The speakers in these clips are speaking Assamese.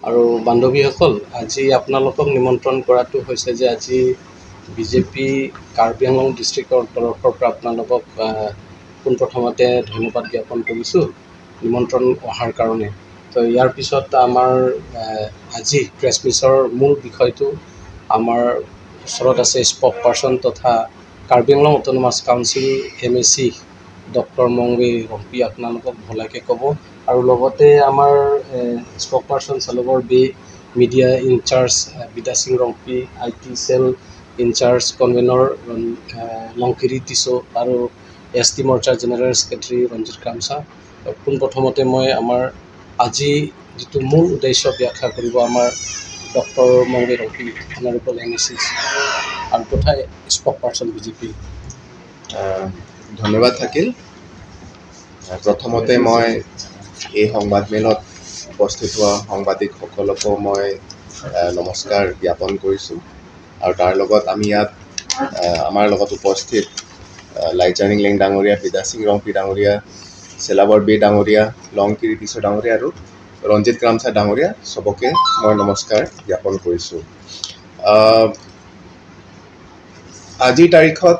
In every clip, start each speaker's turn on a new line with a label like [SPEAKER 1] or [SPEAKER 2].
[SPEAKER 1] আৰু বান্ধৱীসকল, আজি আপোনালোকক নিমন্ত্ৰণ কৰাটো হৈছে যে আজি বিজেপি কাৰ্বি আংলং ডিষ্ট্ৰিক্টৰ তৰফৰ পৰা আপোনালোকক পোনপ্ৰথমতে ধন্যবাদ জ্ঞাপন কৰিছোঁ নিমন্ত্ৰণ অহাৰ কাৰণে। তো ইয়াৰ পিছত আমাৰ আজি প্ৰেছ মিটৰ মূল বিষয়টো আমাৰ ওচৰত আছে স্পক পাৰ্চন তথা Karbi Anglong autonomous council MAC doctor Mongwe Rongpi আপোনালোকক ভলাকৈ ক'ব। আৰু লগতে আমাৰ স্পক পাৰ্চন চালকৰ বে media incharge Bida Singh Rongpi, IT cell incharge convenor Longkiri Tisso আৰু ST মৰ্চাৰ জেনেৰেল ছেক্ৰেটাৰী ৰঞ্জিত কামছা। পোনপ্ৰথমতে মই আমাৰ আজি যিটো মূল উদ্দেশ্য ব্যাখ্যা কৰিব আমাৰ doctor Mongwe Rongpi honourable MAC আৰু তথা স্পক পাৰ্চন বিজেপি।
[SPEAKER 2] ধন্যবাদ থাকিল। প্ৰথমতে মই এই সংবাদমেলত উপস্থিত হোৱা সাংবাদিকসকলকো মই নমস্কাৰ জ্ঞাপন কৰিছোঁ। আৰু তাৰ লগত আমি ইয়াত আমাৰ লগত উপস্থিত লাইচানিং লেং ডাঙৰীয়া, বিদা সিং ৰম্পি ডাঙৰীয়া, চেলাবৰ বে ডাঙৰীয়া, লংকিৰি টিছো ডাঙৰীয়া আৰু ৰঞ্জিত কামছা ডাঙৰীয়া চবকে মই নমস্কাৰ জ্ঞাপন কৰিছোঁ। আজিৰ তাৰিখত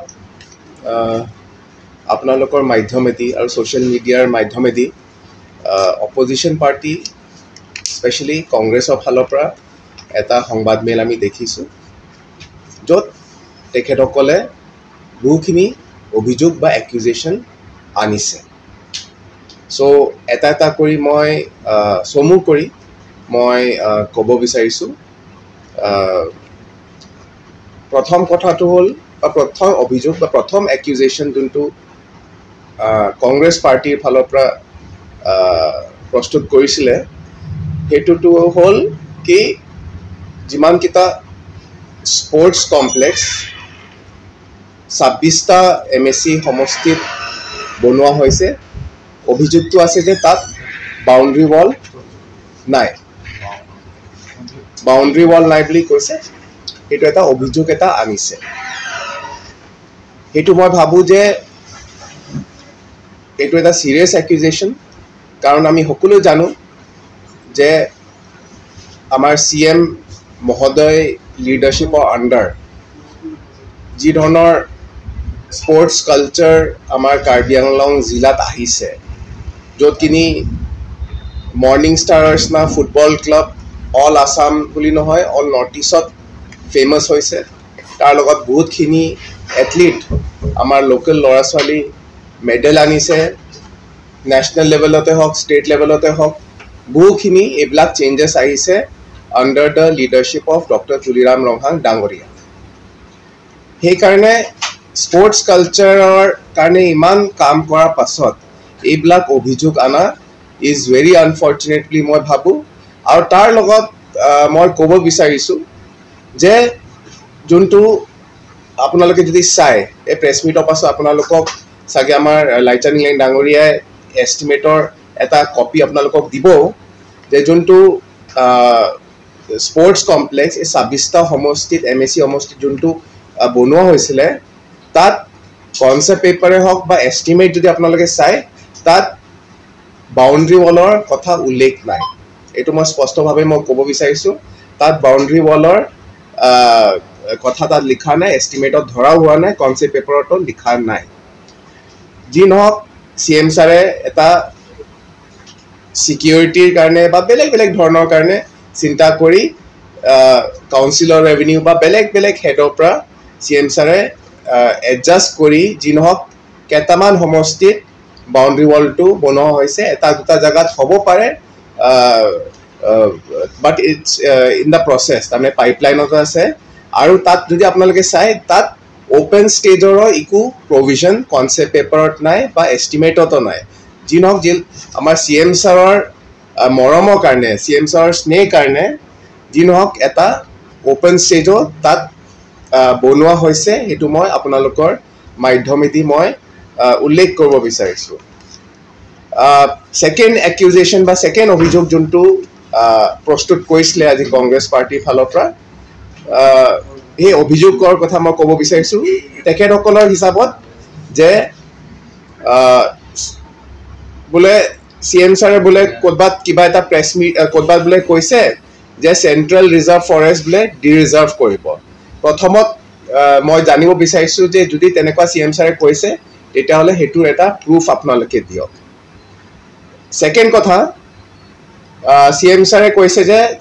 [SPEAKER 2] আপোনালোকৰ মাধ্যমেদি আৰু ছ'চিয়েল মিডিয়াৰ মাধ্যমেদি অপজিশ্যন পাৰ্টি স্পেচিয়েলি কংগ্ৰেছৰ ফালৰ পৰা এটা সংবাদমেল আমি দেখিছোঁ, য'ত তেখেতসকলে বহুখিনি অভিযোগ বা একিউজেশ্যন আনিছে। চ' এটা এটা কৰি মই চমু কৰি মই ক'ব বিচাৰিছোঁ। প্ৰথম কথাটো হ'ল বা প্ৰথম অভিযোগ বা প্ৰথম একিউজেশ্যন যোনটো কংগ্ৰেছ পাৰ্টিৰ ফালৰ পৰা প্ৰস্তুত কৰিছিলে, সেইটোতো হ'ল কি যিমানকেইটা স্পৰ্টছ কমপ্লেক্স 26টা MAC সমষ্টিত বনোৱা হৈছে, অভিযোগটো আছে যে তাত বাউণ্ডৰী ৱাল নাই। বাউণ্ডৰী ৱাল নাই বুলি কৈছে, সেইটো এটা অভিযোগ এটা আনিছে। সেইটো মই ভাবোঁ যে এইটো এটা চিৰিয়াছ একিউজেশ্যন, কাৰণ আমি সকলোৱে জানো যে আমাৰ CM মহোদয় লিডাৰশ্বিপৰ আণ্ডাৰ যি ধৰণৰ স্পৰ্টছ কালচাৰ আমাৰ কাৰ্বি আংলং জিলাত আহিছে, য'ত কিনি মৰ্ণিং ষ্টাৰ্ছ না ফুটবল ক্লাব অল আছাম বুলি নহয়, অল নৰ্থ ইষ্টত ফেমাছ হৈছে। তাৰ লগত বহুতখিনি এথলিট আমাৰ লোকেল ল'ৰা ছোৱালী মেডেল আনিছে, নেশ্যনেল লেভেলতে হওক, ষ্টেট লেভেলতে হওক, বহুখিনি এইবিলাক চেঞ্জেছ আহিছে under the leadership of doctor Tuliram Ronghang ডাঙৰীয়া। সেইকাৰণে স্পৰ্টছ কালচাৰৰ কাৰণে ইমান কাম কৰাৰ পাছত এইবিলাক অভিযোগ আনা ইজ ভেৰি আনফৰ্চুনেট বুলি মই ভাবোঁ। আৰু তাৰ লগত মই ক'ব বিচাৰিছোঁ যে যোনটো আপোনালোকে যদি চায় এই প্ৰেছ মিটৰ পাছত আপোনালোকক চাগে আমাৰ লাইচানিং লেং ডাঙৰীয়াই এষ্টিমেটৰ এটা কপি আপোনালোকক দিব যে যোনটো স্পৰ্টছ কমপ্লেক্স এই 26টা সমষ্টিত MAC সমষ্টিত যোনটো বনোৱা হৈছিলে, তাত কনচেপ্ট পেপাৰে হওক বা এষ্টিমেট যদি আপোনালোকে চায়, তাত বাউণ্ডৰী ৱালৰ কথা উল্লেখ নাই। এইটো মই স্পষ্টভাৱে মই ক'ব বিচাৰিছোঁ, তাত বাউণ্ডৰী ৱালৰ কথা তাত লিখা নাই, এষ্টিমেটত ধৰা হোৱা নাই, কনচেপ্ট পেপাৰতো লিখা নাই। যি নহওক CM ছাৰে এটা ছিকিউৰিটিৰ কাৰণে বা বেলেগ বেলেগ ধৰণৰ কাৰণে চিন্তা কৰি কাউন্সিলৰ ৰেভিনিউ বা বেলেগ বেলেগ হেডৰ পৰা CM ছাৰে এডজাষ্ট কৰি যি নহওক কেইটামান সমষ্টিত বাউণ্ডৰী ৱালটো বনোৱা হৈছে। এটা দুটা জেগাত হ'ব পাৰে, but it's in the process, তাৰমানে পাইপলাইনতো আছে। আৰু তাত যদি আপোনালোকে চায়, তাত অ'পেন ষ্টেজৰো একো প্ৰভিজন কনচেপ্ট পেপাৰত নাই বা এষ্টিমেটতো নাই। যি নহওক আমাৰ CM ছাৰৰ মৰমৰ কাৰণে, CM ছাৰৰ স্নেহ কাৰণে যি নহওক এটা অ'পেন ষ্টেজো তাত বনোৱা হৈছে, সেইটো মই আপোনালোকৰ মাধ্যমেদি মই উল্লেখ কৰিব বিচাৰিছোঁ। ছেকেণ্ড একিউজেশ্যন বা ছেকেণ্ড অভিযোগ যোনটো প্ৰস্তুত কৰিছিলে আজি কংগ্ৰেছ পাৰ্টিৰ ফালৰ পৰা, সেই অভিযোগৰ কথা মই ক'ব বিচাৰিছোঁ তেখেতসকলৰ হিচাপত যে বোলে CM ছাৰে বোলে ক'ৰবাত কিবা এটা প্ৰেছ মিট ক'ৰবাত বোলে কৈছে যে চেণ্ট্ৰেল ৰিজাৰ্ভ ফৰেষ্ট বোলে ডিৰিজাৰ্ভ কৰিব প্ৰথমত মই জানিব বিচাৰিছোঁ যে যদি তেনেকুৱা CM ছাৰে কৈছে তেতিয়াহ'লে সেইটোৰ এটা প্ৰুফ আপোনালোকে দিয়ক ছেকেণ্ড কথা CM ছাৰে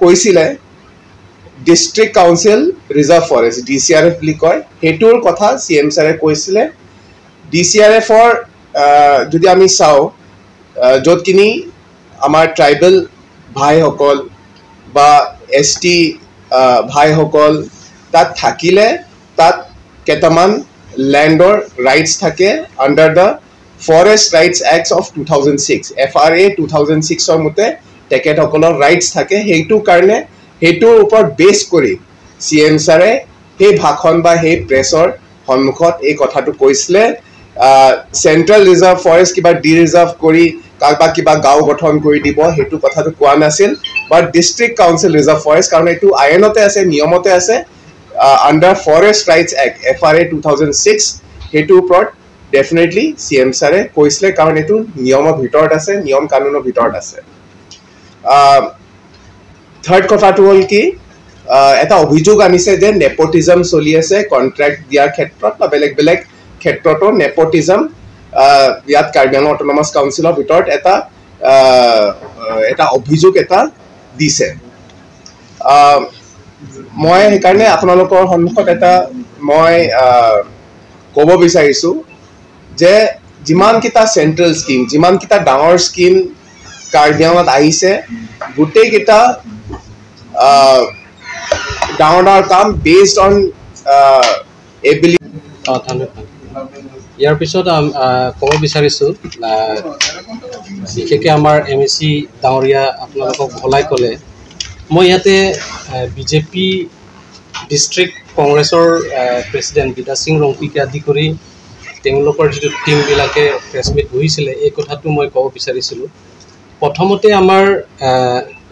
[SPEAKER 2] কৈছিলে district council reserve forest DCRF বুলি কয় সেইটোৰ কথা CM ছাৰে কৈছিলে DCRFৰ যদি আমি চাওঁ য'ত কিনি আমাৰ ট্ৰাইবেল ভাইসকল বা ST ভাইসকল তাত থাকিলে তাত কেইটামান লেণ্ডৰ ৰাইটছ থাকে under the forest rights act of 2006 FRA 2006 মতে তেখেতসকলৰ ৰাইটছ থাকে সেইটোৰ কাৰণে সেইটোৰ ওপৰত বেছ কৰি CM ছাৰে সেই ভাষণ বা সেই প্ৰেছৰ সন্মুখত এই কথাটো কৈছিলে চেণ্ট্ৰেল ৰিজাৰ্ভ ফৰেষ্ট কিবা ডিৰিজাৰ্ভ কৰি কাৰোবাক কিবা গাঁও গঠন কৰি দিব সেইটো কথাটো কোৱা নাছিল বাট ডিষ্ট্ৰিক্ট কাউন্সিল ৰিজাৰ্ভ ফৰেষ্ট কাৰণ এইটো আইনতে আছে নিয়মতে আছে under forest rights act FRA 2006 সেইটোৰ ওপৰত ডেফিনেটলি CM ছাৰে কৈছিলে কাৰণ এইটো নিয়মৰ ভিতৰত আছে নিয়ম কানুনৰ ভিতৰত আছে থাৰ্ড কথাটো হ'ল কি এটা অভিযোগ আনিছে যে নেপোটিজম চলি আছে কণ্ট্ৰেক্ট দিয়াৰ ক্ষেত্ৰত বা বেলেগ বেলেগ ক্ষেত্ৰতো নেপোটিজম ইয়াত কাৰ্বি আংলং অট'নমাছ কাউন্সিলৰ ভিতৰত এটা অভিযোগ এটা দিছে মই সেইকাৰণে আপোনালোকৰ সন্মুখত এটা মই ক'ব বিচাৰিছোঁ যে যিমানকেইটা চেণ্ট্ৰেল স্কিম যিমানকেইটা ডাঙৰ স্কিম কাৰ্বি আংলঙত আহিছে গোটেইকেইটা ডাঙৰ ডাঙৰ কাম বেছড অন এবিলিটি
[SPEAKER 1] ধন্যবাদ ইয়াৰ পিছত ক'ব বিচাৰিছোঁ বিশেষকৈ আমাৰ MEC ডাঙৰীয়া আপোনালোকক ভলাই ক'লে মই ইয়াতে BJP ডিষ্ট্ৰিক্ট কংগ্ৰেছৰ প্ৰেছিডেণ্ট বিদা সিং ৰংপিকে আদি কৰি তেওঁলোকৰ যিটো টীমবিলাকে প্ৰেছ মিট বহিছিলে এই কথাটো মই ক'ব বিচাৰিছিলোঁ প্ৰথমতে আমাৰ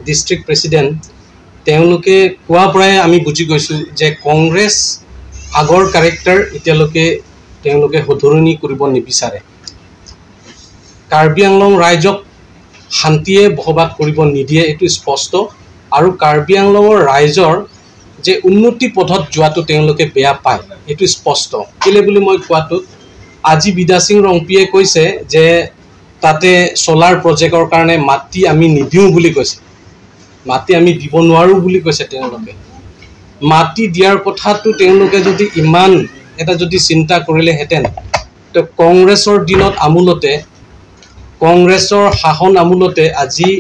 [SPEAKER 1] ডিষ্ট্ৰিক্ট প্ৰেছিডেণ্ট তেওঁলোকে কোৱাৰ পৰাই আমি বুজি গৈছোঁ যে কংগ্ৰেছ আগৰ কেৰেক্টাৰ এতিয়ালৈকে তেওঁলোকে শুধৰণি কৰিব নিবিচাৰে কাৰ্বি আংলং ৰাইজক শান্তিয়ে বসবাস কৰিব নিদিয়ে এইটো স্পষ্ট আৰু কাৰ্বি আংলঙৰ ৰাইজৰ যে উন্নতি পথত যোৱাটো তেওঁলোকে বেয়া পায় এইটো স্পষ্ট কেলে বুলি মই কোৱাটো আজি বিদা সিং ৰংপিয়ে কৈছে যে তাতে সোলাৰ প্ৰজেক্টৰ কাৰণে মাটি আমি নিদিওঁ বুলি কৈছে মাটি আমি দিব নোৱাৰোঁ বুলি কৈছে তেওঁলোকে মাটি দিয়াৰ কথাটো তেওঁলোকে যদি ইমান এটা যদি চিন্তা কৰিলেহেঁতেন তো কংগ্ৰেছৰ দিনত আমূলতে কংগ্ৰেছৰ শাসন আমূলতে আজি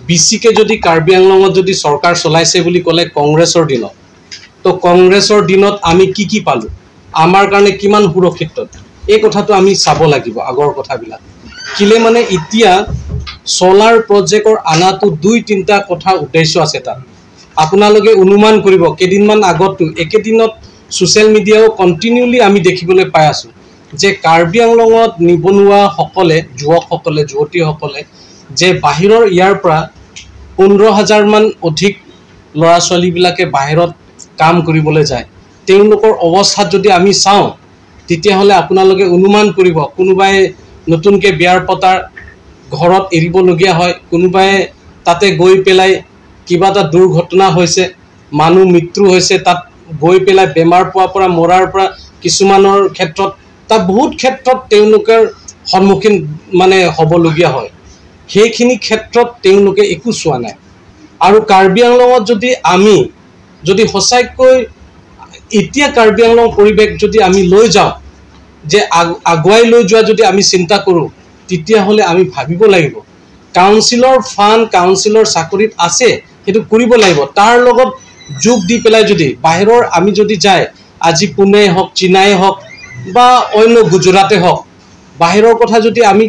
[SPEAKER 1] BCকে যদি কাৰ্বি আংলঙত যদি চৰকাৰ চলাইছে বুলি ক'লে কংগ্ৰেছৰ দিনত তো কংগ্ৰেছৰ দিনত আমি কি পালোঁ আমাৰ কাৰণে কিমান সুৰক্ষিত এই কথাটো আমি চাব লাগিব আগৰ কথাবিলাক কিলে মানে এতিয়া সোলাৰ প্ৰজেক্টৰ আনাটো 2-3টা কথা উদ্দেশ্য আছে তাত আপোনালোকে অনুমান কৰিব কেদিনমান আগতো একেদিনত সোশ্যাল মিডিয়াও কন্টিনিউলি আমি দেখিবলৈ পাই আছোঁ যে কাৰ্বি আংলঙত নিবনুৱা সকলে যুৱকসকলে যুৱতীসকলে যে বাহিৰৰ ইয়াৰ পৰা 15,000 মান অধিক ল'ৰা ছোৱালীবিলাকে বাহিৰত কাম কৰিবলৈ যায় তেওঁলোকৰ অৱস্থা যদি আমি চাওঁ তেতিয়াহ'লে আপোনালোকে অনুমান কৰিব কোনোবাই নতুনকৈ বিয়াৰ পতাৰ ঘৰত এৰিবলগীয়া হয় কোনোবাই তাতে গৈ পেলাই কিবা এটা দুৰ্ঘটনা হৈছে মানুহ মৃত্যু হৈছে তাত গৈ পেলাই বেমাৰ পোৱাৰ পৰা মৰাৰ পৰা কিছুমানৰ ক্ষেত্ৰত তাত বহুত ক্ষেত্ৰত তেওঁলোকৰ সন্মুখীন মানে হ'বলগীয়া হয় সেইখিনি ক্ষেত্ৰত তেওঁলোকে একো চোৱা নাই আৰু কাৰ্বি আংলঙত যদি আমি যদি সঁচাকৈ এতিয়া কাৰ্বি আংলং পৰিৱেশ যদি আমি লৈ যাওঁ যে আগুৱাই লৈ যোৱা যদি আমি চিন্তা কৰোঁ তেতিয়াহ'লে আমি ভাবিব লাগিব কাউন্সিলৰ ফাণ্ড কাউন্সিলৰ চাকৰিত আছে সেইটো কৰিব লাগিব তাৰ লগত যোগ দি পেলাই যদি বাহিৰৰ আমি যদি যায় আজি পুনে হওক চিনাই হওক বা অন্য গুজৰাটে হওক বাহিৰৰ কথা যদি আমি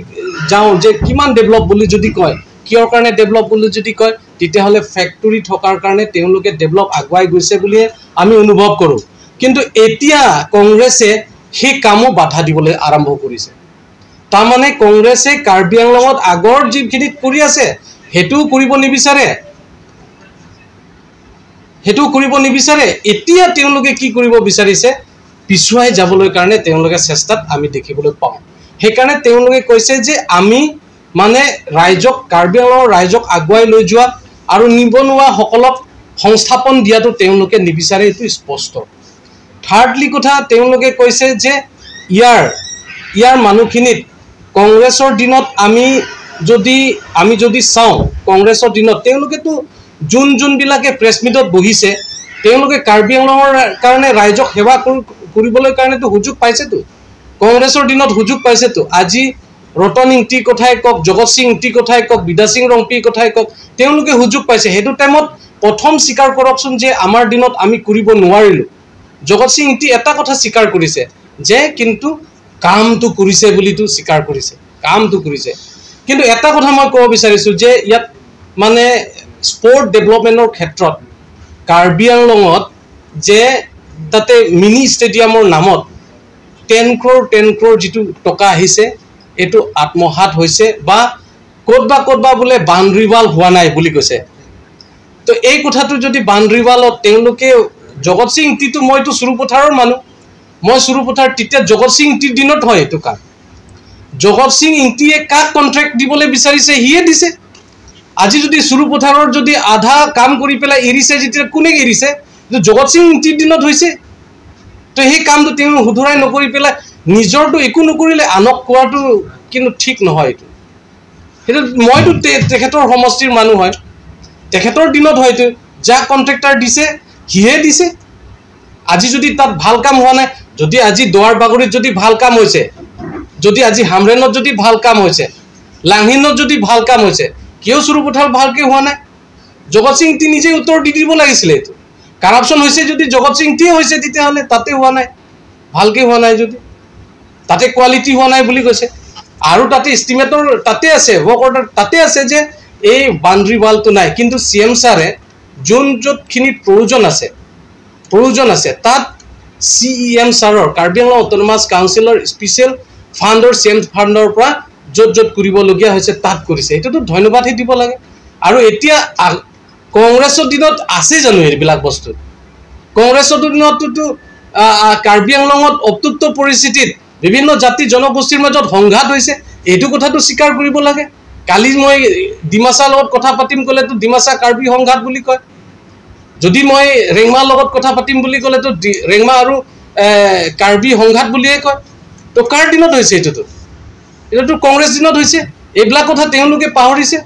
[SPEAKER 1] যাওঁ যে কিমান ডেভেলপ বুলি যদি কয় কিয়ৰ কাৰণে ডেভেলপ বুলি যদি কয় তেতিয়াহ'লে ফেক্টৰী থকাৰ কাৰণে তেওঁলোকে ডেভেলপ আগুৱাই গৈছে বুলিয়ে আমি অনুভৱ কৰোঁ কিন্তু এতিয়া কংগ্ৰেছে সেই কামো বাধা দিবলৈ আৰম্ভ কৰিছে তাৰমানে কংগ্ৰেছে কাৰ্বি আংলঙত আগৰ যিখিনি কৰি আছে সেইটোও কৰিব নিবিচাৰে এতিয়া তেওঁলোকে কি কৰিব বিচাৰিছে পিছুৱাই যাবলৈ কাৰণে তেওঁলোকে চেষ্টাত আমি দেখিবলৈ পাওঁ সেইকাৰণে তেওঁলোকে কৈছে যে আমি মানে ৰাইজক কাৰ্বি আংলঙৰ ৰাইজক আগুৱাই লৈ যোৱা আৰু নিবনুৱা সকলক সংস্থাপন দিয়াটো তেওঁলোকে নিবিচাৰে, এইটো স্পষ্ট। থাৰ্ডলি কথা তেওঁলোকে কৈছে যে ইয়াৰ মানুহখিনিত কংগ্ৰেছৰ দিনত আমি যদি চাওঁ, কংগ্ৰেছৰ দিনত তেওঁলোকেতো যোনবিলাকে প্ৰেছ মিটত বহিছে তেওঁলোকে কাৰ্বি আংলঙৰ কাৰণে ৰাইজক সেৱা কৰিবলৈ কাৰণেতো সুযোগ পাইছেতো, কংগ্ৰেছৰ দিনত সুযোগ পাইছেতো। আজি ৰতন ইংতিৰ কথাই কওক, জগত সিং ইংতিৰ কথাই কওক, বিদা সিং ৰংপিৰ কথাই কওক, তেওঁলোকে সুযোগ পাইছে। সেইটো টাইমত প্ৰথম স্বীকাৰ কৰকচোন যে আমাৰ দিনত আমি কৰিব নোৱাৰিলোঁ। জগত সিং ইংতি এটা কথা স্বীকাৰ কৰিছে যে কিন্তু কামটো কৰিছে বুলিতো স্বীকাৰ কৰিছে, কামটো কৰিছে। কিন্তু এটা কথা মই ক'ব বিচাৰিছোঁ যে ইয়াত মানে স্পৰ্ট ডেভেলপমেণ্টৰ ক্ষেত্ৰত কাৰ্বি আংলঙত যে তাতে মিনি ষ্টেডিয়ামৰ নামত 10 crore যিটো টকা আহিছে এইটো আত্মহাত হৈছে, বা ক'তবা বোলে বাউণ্ডৰী ৱাল হোৱা নাই বুলি কৈছে। তো এই কথাটো যদি বাউণ্ডৰী ৱালত তেওঁলোকে জগত সিং ইংতিটো, মইতো চুৰুপথাৰৰ মানুহ, মই চুৰুপথাৰ তেতিয়া জগত সিং ইংতিৰ দিনত হয় এইটো কাম। জগত সিং ইংতিয়ে কাক কণ্ট্ৰেক্ট দিবলৈ বিচাৰিছে সিয়ে দিছে। আজি যদি চুৰুপথাৰৰ যদি আধা কাম কৰি পেলাই এৰিছে, যেতিয়া কোনে এৰিছে? জগত সিং ইংতিৰ দিনত হৈছে। তো সেই কামটো তেওঁ শুধৰাই নকৰি পেলাই নিজৰটো একো নকৰিলে আনক কোৱাটো কিন্তু ঠিক নহয়। সেইটো মইতো তেখেতৰ সমষ্টিৰ মানুহ হয়, তেখেতৰ দিনত হয়তো যাক কণ্ট্ৰেক্টাৰ দিছে সিহে দিছে। আজি যদি তাত ভাল কাম হোৱা নাই, যদি আজি দোৱাৰ বাগৰিত যদি ভাল কাম হৈছে, যদি আজি হামৰেনত যদি ভাল কাম হৈছে, লাংহিনত যদি ভাল কাম হৈছে, কিয় চুৰুপথাৰ ভালকৈ হোৱা নাই? জগত সিং ইংতি নিজে উত্তৰ দি দিব লাগিছিলে। এইটো কাৰাপশ্যন হৈছে যদি জগত সিং ইংতিয়ে হৈছে, তেতিয়াহ'লে তাতে হোৱা নাই, ভালকৈ হোৱা নাই, যদি তাতে কোৱালিটি হোৱা নাই বুলি কৈছে। আৰু তাতে এষ্টিমেটৰ তাতে আছে, ৱৰ্ক অৰ্ডাৰ তাতে আছে যে এই বাউণ্ডৰী ৱালটো নাই। কিন্তু CM ছাৰে য'তখিনি প্ৰয়োজন আছে তাত CEM ছাৰৰ কাৰ্বি আংলং অট'নমাছ কাউন্সিলৰ স্পেচিয়েল ফাণ্ডৰ CM ফাণ্ডৰ পৰা য'ত কৰিবলগীয়া হৈছে তাত কৰিছে। এইটোতো ধন্যবাদহে দিব লাগে। আৰু এতিয়া কংগ্ৰেছৰ দিনত আছে জানো এইবিলাক বস্তু? কংগ্ৰেছৰ দিনততো কাৰ্বি আংলঙত অত্যুত্ত পৰিস্থিতিত বিভিন্ন জাতি জনগোষ্ঠীৰ মাজত সংঘাত হৈছে, এইটো কথাটো স্বীকাৰ কৰিব লাগে। কালি মই ডিমাছাৰ লগত কথা পাতিম ক'লেতো ডিমাছা কাৰ্বি সংঘাত বুলি কয়, যদি মই ৰেংমাৰ লগত কথা পাতিম বুলি ক'লেতো ৰেংমা আৰু কাৰ্বি সংঘাত বুলিয়ে কয়। তো কাৰ দিনত হৈছে? এইটোতো কংগ্ৰেছ দিনত হৈছে। এইবিলাক কথা তেওঁলোকে পাহৰিছে।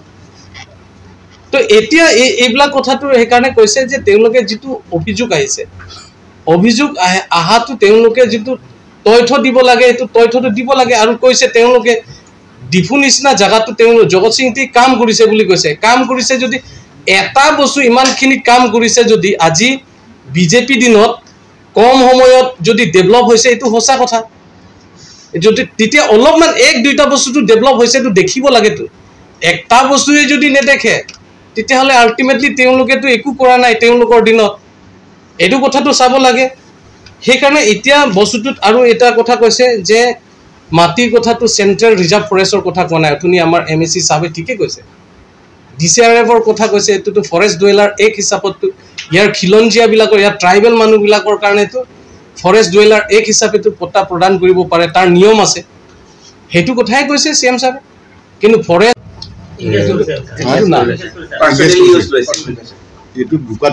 [SPEAKER 1] তো এতিয়া এইবিলাক কথাটো সেইকাৰণে কৈছে যে তেওঁলোকে যিটো অভিযোগ আহিছে, অভিযোগ আহাটো তেওঁলোকে যিটো তথ্য দিব লাগে সেইটো তথ্যটো দিব লাগে। আৰু কৈছে তেওঁলোকে ডিফু নিচিনা জেগাটো জগত সিং ইংতি কাম কৰিছে বুলি কৈছে। কাম কৰিছে যদি এটা বস্তু ইমানখিনি কাম কৰিছে, যদি আজি বিজেপি দিনত কম সময়ত যদি ডেভেলপ হৈছে, এইটো সঁচা কথা। যদি তেতিয়া অলপমান 1-2টা বস্তুটো ডেভেলপ হৈছে এইটো দেখিব লাগেতো। একটা বস্তুৱে যদি নেদেখে তেতিয়াহ'লে আল্টিমেটলি তেওঁলোকেতো একো কৰা নাই তেওঁলোকৰ দিনত, এইটো কথাটো চাব লাগে। সেইকাৰণে এতিয়া বস্তুটোত আৰু এটা কথা কৈছে যে মাটিৰ কথাটো চেণ্ট্ৰেল ৰিজাৰ্ভ ফৰেষ্টৰ কথা কোৱা নাই। অথনি আমাৰ MEC চাহাবে ঠিকে কৈছে, DCRFৰ কথা কৈছে। এইটোতো ফৰেষ্ট ডুৱেলাৰ এক্ট হিচাপততো ইয়াৰ খিলঞ্জীয়াবিলাকৰ, ইয়াৰ ট্ৰাইবেল মানুহবিলাকৰ কাৰণেতো ফৰেষ্ট ডুৱেলাৰ এক্ট হিচাপেতো পট্টা প্ৰদান কৰিব পাৰে, তাৰ নিয়ম আছে। সেইটো কথাই কৈছে CM ছাৰে। কিন্তু ফৰেষ্ট
[SPEAKER 3] এইটো বোকাত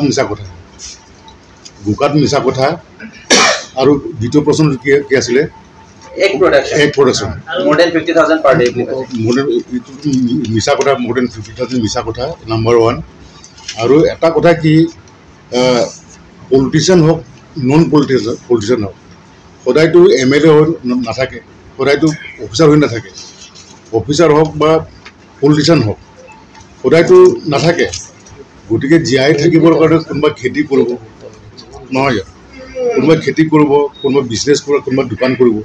[SPEAKER 3] মিছা কথা। আৰু দ্বিতীয় প্ৰশ্ন কি আছিলে?
[SPEAKER 4] egg production more than 50,000 per day
[SPEAKER 3] মিছা কথা, more than 50,000 মিছা কথা, নাম্বাৰ 1। আৰু এটা কথা কি, পলিটিচিয়ান হওক নন পলিটিচিয়ান হওক, সদায়তো MLA হৈ নাথাকে, সদায়তো অফিচাৰ হৈ নাথাকে। অফিচাৰ হওক বা পলিটিচিয়ান হওক সদায়তো নাথাকে। গতিকে জীয়াই থাকিবৰ কাৰণে কোনোবা খেতি কৰিব নহয় জানো, কোনোবা খেতি কৰিব, কোনোবা বিজনেছ কৰিব, কোনোবা দোকান কৰিব,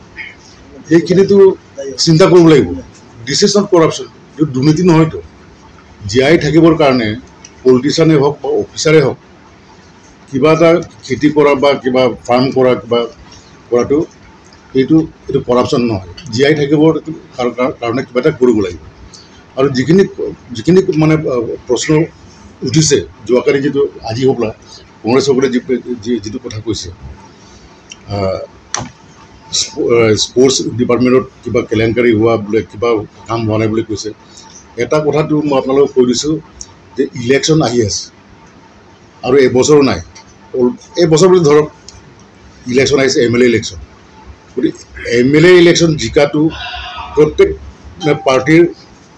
[SPEAKER 3] সেইখিনিতো চিন্তা কৰিব লাগিব। দিছ ইজ নট কৰাপশ্যন, এইটো দুৰ্নীতি নহয়তো। জীয়াই থাকিবৰ কাৰণে পলিটিচিয়ানেই হওক বা অফিচাৰেই হওক কিবা এটা খেতি কৰা বা কিবা ফাৰ্ম কৰা, কিবা কৰাটো এইটো কৰাপশ্যন নহয়। জীয়াই থাকিবৰ কাৰণে কিবা এটা কৰিব লাগিব। আৰু যিখিনি মানে প্ৰশ্ন উঠিছে যোৱাকালি, যিটো আজি হ'বলা কংগ্ৰেছসকলে যিটো কথা কৈছে, স্পৰ্টছ ডিপাৰ্টমেণ্টত কিবা কেলেংকাৰী হোৱা বোলে, কিবা কাম হোৱা নাই বুলি কৈছে। এটা কথাটো মই আপোনালোকক কৈ দিছোঁ যে ইলেকশ্যন আহি আছে আৰু এবছৰো নাই এবছৰ বুলি ধৰক ইলেকশ্যন আহিছে MLA ইলেকশ্যন গতিকে MLA ইলেকশ্যন জিকাটো প্ৰত্যেক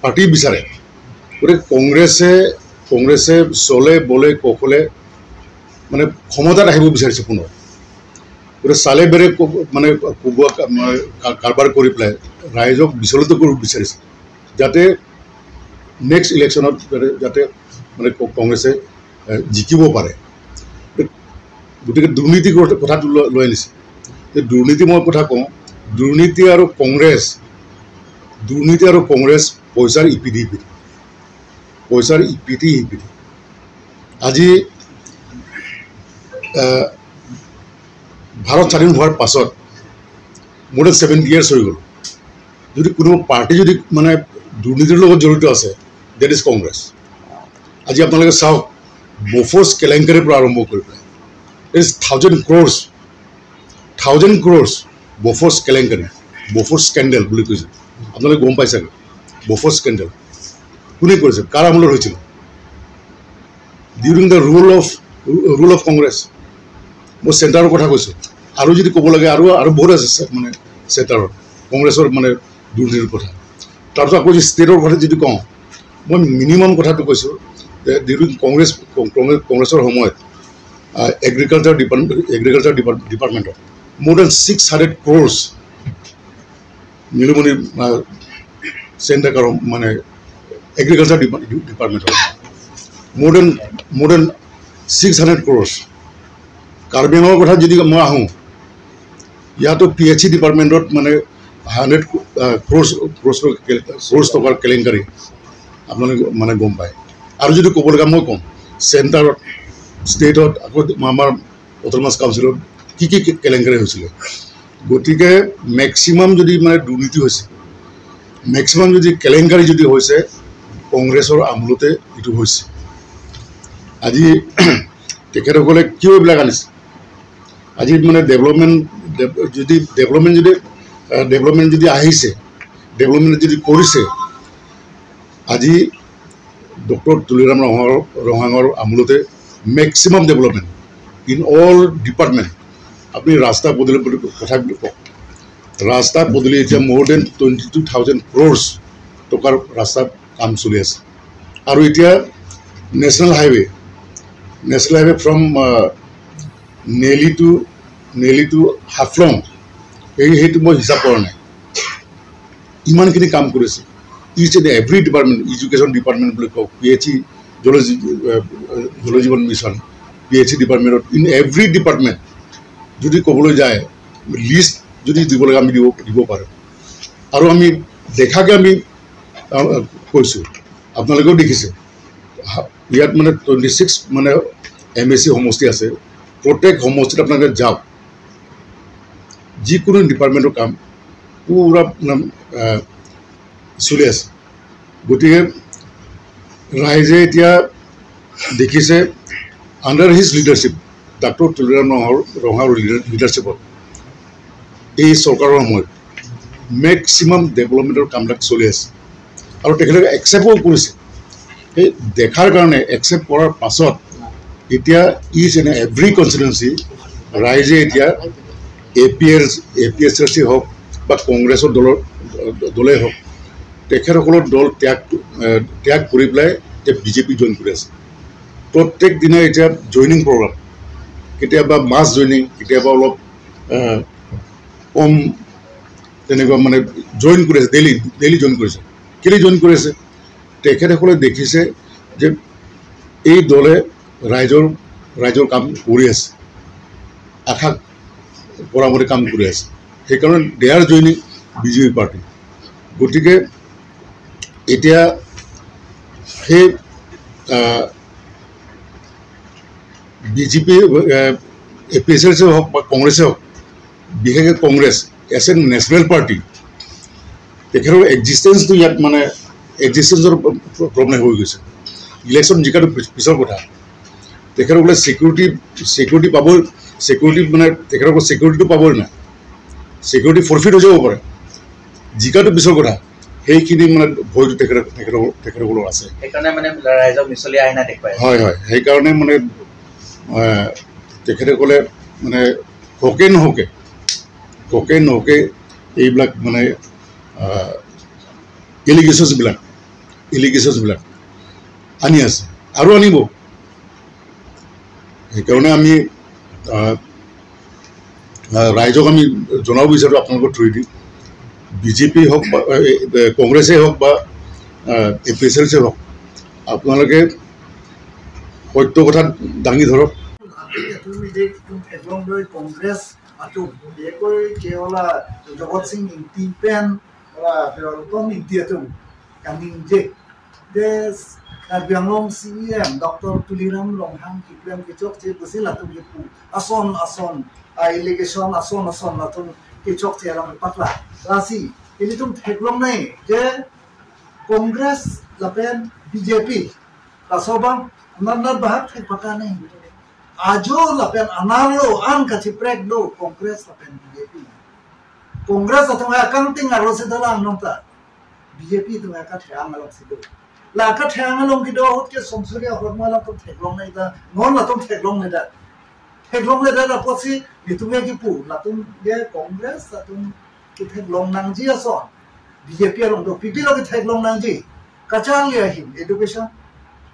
[SPEAKER 3] পাৰ্টি বিচাৰে গতিকে কংগ্ৰেছে চলে বলে কৌশলে মানে ক্ষমতাত আহিব বিচাৰিছে পুনৰ গতিকে চালে বেৰে মানে কোবোৱা কাৰবাৰ কৰি পেলাই ৰাইজক বিচলিত কৰিব বিচাৰিছে যাতে নেক্সট ইলেকশ্যনত যাতে মানে কংগ্ৰেছে জিকিব পাৰে গতিকে দুৰ্নীতি কথাটো লৈ আনিছে যে দুৰ্নীতি মই কথা কওঁ দুৰ্নীতি আৰু কংগ্ৰেছ পইচাৰ ইপিঠি আজি ভাৰত স্বাধীন হোৱাৰ পাছত মোৰ 70 years হৈ গ'ল যদি কোনো পাৰ্টি যদি মানে দুৰ্নীতিৰ লগত জড়িত আছে দেট ইজ কংগ্ৰেছ আজি আপোনালোকে চাওক বফৰ্ছ কেলেংকাৰীৰ পৰা আৰম্ভ কৰি পেলাই ইট ইজ 1000 crores বফৰ্ছ কেলেংকাৰী বফৰ্ছ স্কেণ্ডেল বুলি কৈছে আপোনালোকে গম পাইছে বফৰ্ছ স্কেণ্ডেল কোনে কৰিছে কাৰ আমলত হৈছিল during the rule of Congress মই চেণ্টাৰৰ কথা কৈছোঁ আৰু যদি ক'ব লাগে আৰু বহুত আছে মানে চেণ্টাৰত কংগ্ৰেছৰ মানে দুৰ্নীতিৰ কথা তাৰপিছত আকৌ ষ্টেটৰ কথা যদি কওঁ মই মিনিমাম কথাটো কৈছোঁ যে ডিউৰিং কংগ্ৰেছৰ সময়ত এগ্ৰিকালচাৰ ডিপাৰ্টমেণ্টত more than 600 crores Nilmoni centre মানে এগ্ৰিকালচাৰ ডিপাৰ্টমেণ্টত more than 600 crores কাৰ্বি আংলঙৰ কথা যদি মই আহোঁ ইয়াতো PHE ডিপাৰ্টমেণ্টত মানে 100 crores টকাৰ কেলেংকাৰী আপোনালোকে মানে গম পায় আৰু যদি ক'ব লগা মই ক'ম চেণ্টাৰত ষ্টেটত আকৌ আমাৰ অট'নমাছ কাউন্সিলত কি কেলেংকাৰী হৈছিলে গতিকে মেক্সিমাম যদি মানে দুৰ্নীতি হৈছে মেক্সিমাম যদি কেলেংকাৰী যদি হৈছে কংগ্ৰেছৰ আমলতে এইটো হৈছে আজি তেখেতসকলে কিয় এইবিলাক আনিছে আজি মানে ডেভেলপমেণ্ট যদি আহিছে ডেভেলপমেণ্ট যদি কৰিছে আজি ডক্টৰ তুলিৰাম ৰহাঙৰ আমলতে maximum development in all department আপুনি ৰাস্তা পদূলি কথাবিলাক কওক ৰাস্তা পদূলি এতিয়া more than 22,000 crores টকাৰ ৰাস্তা কাম চলি আছে আৰু এতিয়া national highway from Nelie to Haflong সেইটো মই হিচাপ কৰা নাই ইমানখিনি কাম কৰিছে each and every department education department বুলি কওক PHE জলজীৱন মিছন PHE ডিপাৰ্টমেণ্টত ইন এভৰি ডিপাৰ্টমেণ্ট যদি ক'বলৈ যায় লিষ্ট যদি দিব লাগে আমি দিব পাৰোঁ আৰু আমি দেখাকৈ আমি কৈছোঁ আপোনালোকেও দেখিছে ইয়াত মানে 26 মানে MSC সমষ্টি আছে প্ৰত্যেক সমষ্টিত আপোনালোকে যাওক যিকোনো ডিপাৰ্টমেণ্টৰ কাম পুৰা চলি আছে গতিকে ৰাইজে এতিয়া দেখিছে under his leadership doctor Tuliram ৰহাঙৰ লিডাৰশ্বিপত এই চৰকাৰৰ সময়ত মেক্সিমাম ডেভেলপমেণ্টৰ কামবিলাক চলি আছে আৰু তেখেতে একচেপ্টও কৰিছে সেই দেখাৰ কাৰণে একচেপ্ট কৰাৰ পাছত এতিয়া ইচ এণ্ড এভৰি কনষ্টিটুৱেঞ্চি ৰাইজে এতিয়া APSRC হওক বা কংগ্ৰেছৰ দলেই হওক তেখেতসকলৰ দল ত্যাগ কৰি পেলাই এতিয়া BJP জইন কৰি আছে প্ৰত্যেক দিনে এতিয়া জইনিং প্ৰগ্ৰাম কেতিয়াবা মাছ জইনিং কেতিয়াবা অলপ কম তেনেকুৱা মানে জইন কৰি আছে ডেইলি জইন কৰিছে কেলৈ জইন কৰি আছে তেখেতসকলে দেখিছে যে এই দলে ৰাইজৰ কাম কৰি আছে আশা কৰামতে কাম কৰি আছে সেইকাৰণে দে আৰ জইনিং BJP পাৰ্টি গতিকে এতিয়া সেই BJP APSRC হওক বা কংগ্ৰেছে হওক বিশেষকৈ Congress as a national party তেখেতৰ এক্সিষ্টেঞ্চটো ইয়াত মানে এক্সিষ্টেঞ্চৰ প্ৰব্লেম হৈ গৈছে ইলেকশ্যন জিকাটো পিছৰ কথা তেখেতসকলে ছিকিউৰিটি পাব ছিকিউৰিটি মানে তেখেতসকলে ছিকিউৰিটিটো পাবই নাই ছিকিউৰিটি ফৰফিট হৈ যাব পাৰে জিকাটো পিছৰ কথা সেইখিনি মানে ভয়টো তেখেতসকলৰ আছে
[SPEAKER 4] সেইকাৰণে মানে ৰাইজক মিছলীয়া আইনা দেখুৱায়
[SPEAKER 3] হয় সেইকাৰণে মানে তেখেতসকলে মানে হকে নহকে এইবিলাক মানে এলিগেশ্যনছবিলাক আনি আছে আৰু আনিব। সেইকাৰণে আমি ৰাইজক আমি জনাব বিচাৰোঁ আপোনালোকৰ থ্ৰুৱেদি বিজেপি হওক বা কংগ্ৰেছেই হওক বা APSLছে হওক, আপোনালোকে সত্য কথা দাঙি ধৰক।
[SPEAKER 5] কংগ্ৰেছ জগত Singh ইণ্টিপেন Karbi Anglong CEM Dr. Tuliram Longhang Kiplem Kichok Che Busi Latung Kipu Ason allegation ason Latung Kichok Che Alam Patla Rasi ini tum theklong nai je Congress lapen BJP Lasobang nanat bahak thek paka nai ajo lapen analo an kachiprek do Congress lapen BJP Congress atung accounting aro sedalang nongta BJP tu akat thang alok sido là các thang along cái đó cái sông suối ở hôm nay là tôi thèm long này ta ngon là tôi thèm long này là có gì vì tôi nghe cái phụ là tôi nghe Congress là tôi cái thèm long năng gì sao BJP long đó PP lo cái thèm long năng gì cả trang liền hình education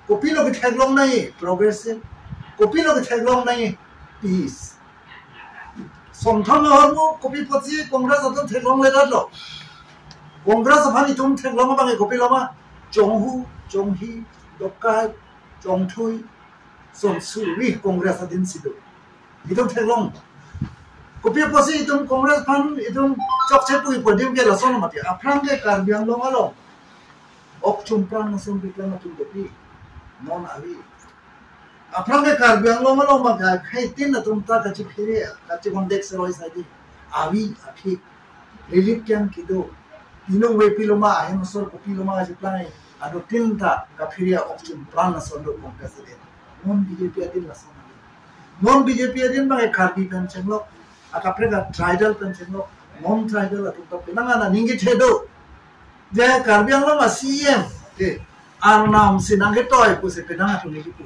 [SPEAKER 5] copy lo cái thèm long này progressive copy lo cái thèm long này peace song thang là hôm copy có gì Congress là tôi thèm long này đó rồi Congress là phải tôi thèm long bằng cái copy lo mà Jonghu, Jonghi, Dokai, Jongthui, Son Suri Congress adin sido. Itong thelong. Kopia posi itong Congress pan itong chokche pui podium ke lason mati. Aprang ke Karbi Anglong along. Ok chumpran nason biklan na tuldopi. Non avi. Aprang ke Karbi Anglong along maga khaitin na tumta kachi phire kachi kondex roi sadi. Avi api relief camp kido. Inong way piloma ahem sor ko piloma aji planai ado tinta kafiria option plan na sondo Congress de non BJP adin la sona non BJP adin ba Karbi pension lo akaprega tribal pension lo non tribal atu to pinanga na ningi thedo je Karbi Anglong ma CM de arnam sinange toy ko se pinanga tu nigi pu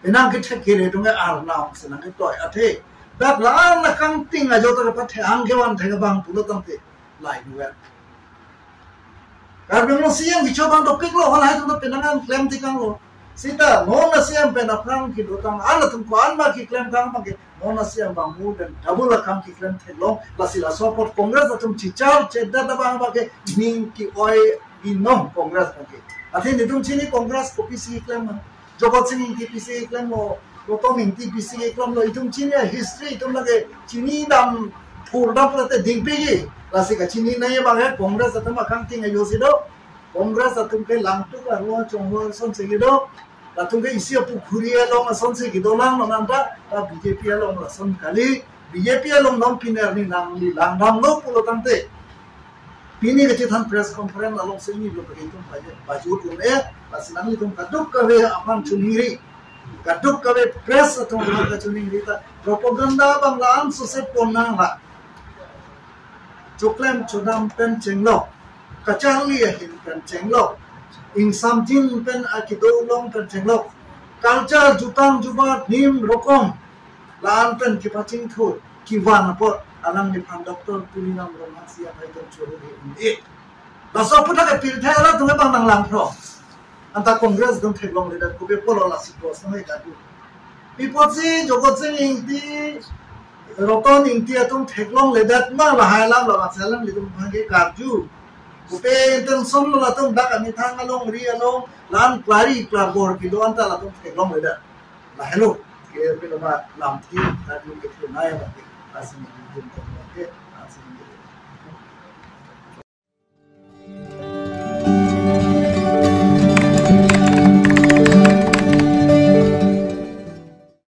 [SPEAKER 5] pinang ke thekire tunge arnam sinange toy athe bat la na kang ting ajo to pa the anggewan thega bang pulo tamte lai duwa Karbi Anglong CM bicoba dopik lo halai tu penangan klaim tikang lo sita non CM pena prang ki dotang ala tum ko alma ki klaim kang pake non CM bangmu dan double kang ki klaim thelo lasila support Congress atum chichar chedda da bang pake ning ki oi inom Congress pake athe nitum chini Congress ko PC klaim Jogot Singh ki PC klaim lo Rotom inti PC klaim lo itum chini history itum lage chini dam purda prate dingpegi Lasika chini na ye bang Congress atum akang ting ayo sido Congress atum ke langtu ka ruwa chongwa son segido atum ke isi apu khuriya long son segido lang nanta ta BJP long son kali BJP long non piner ni nang li lang dam lo pulo tante pini ke chithan press conference along sengi lo ke tum paje baju tum pasinang li tum kaduk ka we apan chuniri kaduk ka we press atum ka chuniri ta propaganda bang lan so se ponang la Choklem chodam pen chenglo, kachali ahin pen chenglo, ing samjin pen akido long pen chenglo, culture jutang jubat nim rokom, laan pen kipaching thul, kiwan apot, alang ni pan Dr. Tuliram Longhang siya paiton churu di Laso puta ke pilthai ala tunge bang nang lang pro, anta Congress dong theglong leader kube polo la sikos na ikadu. Pipotsi Jogot Singh inti Roton inti atum theklong ledat ma lahai lam lo masalam litum bhange karju kupe intention lo latum dak ami thang along ri along lan klari klarbor kilo anta latum theklong ledat lahelo ke pelo ma lam thi karju ke naya ba asin din ko ke asin